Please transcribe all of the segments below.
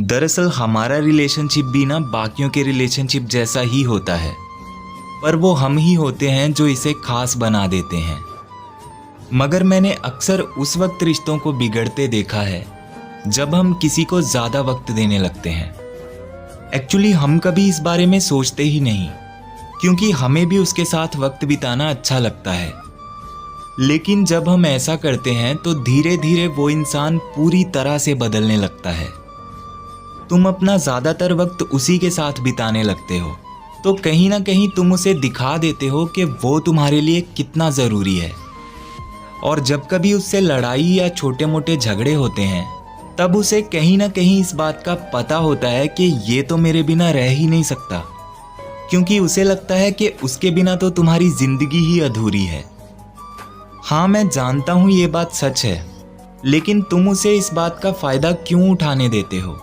दरअसल हमारा रिलेशनशिप भी ना बाकियों के रिलेशनशिप जैसा ही होता है, पर वो हम ही होते हैं जो इसे खास बना देते हैं। मगर मैंने अक्सर उस वक्त रिश्तों को बिगड़ते देखा है जब हम किसी को ज़्यादा वक्त देने लगते हैं। एक्चुअली हम कभी इस बारे में सोचते ही नहीं, क्योंकि हमें भी उसके साथ वक्त बिताना अच्छा लगता है। लेकिन जब हम ऐसा करते हैं तो धीरे धीरे वो इंसान पूरी तरह से बदलने लगता है। तुम अपना ज़्यादातर वक्त उसी के साथ बिताने लगते हो, तो कहीं ना कहीं तुम उसे दिखा देते हो कि वो तुम्हारे लिए कितना ज़रूरी है। और जब कभी उससे लड़ाई या छोटे मोटे झगड़े होते हैं, तब उसे कहीं ना कहीं इस बात का पता होता है कि ये तो मेरे बिना रह ही नहीं सकता, क्योंकि उसे लगता है कि उसके बिना तो तुम्हारी ज़िंदगी ही अधूरी है। हाँ, मैं जानता हूँ ये बात सच है, लेकिन तुम उसे इस बात का फ़ायदा क्यों उठाने देते हो?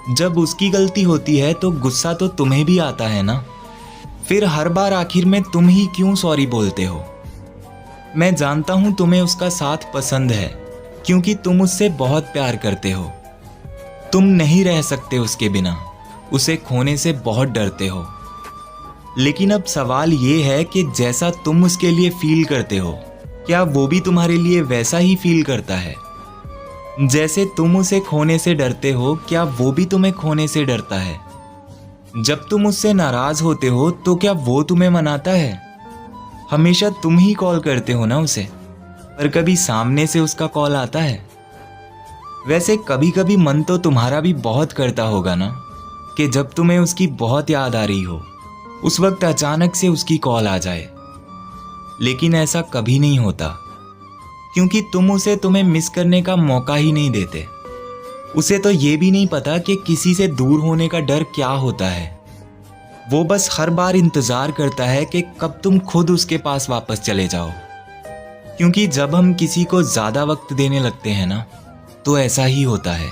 जब उसकी गलती होती है तो गुस्सा तो तुम्हें भी आता है ना, फिर हर बार आखिर में तुम ही क्यों सॉरी बोलते हो? मैं जानता हूँ तुम्हें उसका साथ पसंद है, क्योंकि तुम उससे बहुत प्यार करते हो। तुम नहीं रह सकते उसके बिना, उसे खोने से बहुत डरते हो। लेकिन अब सवाल ये है कि जैसा तुम उसके लिए फील करते हो, क्या वो भी तुम्हारे लिए वैसा ही फील करता है? जैसे तुम उसे खोने से डरते हो, क्या वो भी तुम्हें खोने से डरता है? जब तुम उससे नाराज होते हो तो क्या वो तुम्हें मनाता है? हमेशा तुम ही कॉल करते हो ना उसे, पर कभी सामने से उसका कॉल आता है? वैसे कभी कभी मन तो तुम्हारा भी बहुत करता होगा ना, कि जब तुम्हें उसकी बहुत याद आ रही हो, उस वक्त अचानक से उसकी कॉल आ जाए। लेकिन ऐसा कभी नहीं होता, क्योंकि तुम उसे तुम्हें मिस करने का मौका ही नहीं देते। उसे तो ये भी नहीं पता कि किसी से दूर होने का डर क्या होता है। वो बस हर बार इंतज़ार करता है कि कब तुम खुद उसके पास वापस चले जाओ। क्योंकि जब हम किसी को ज़्यादा वक्त देने लगते हैं ना, तो ऐसा ही होता है।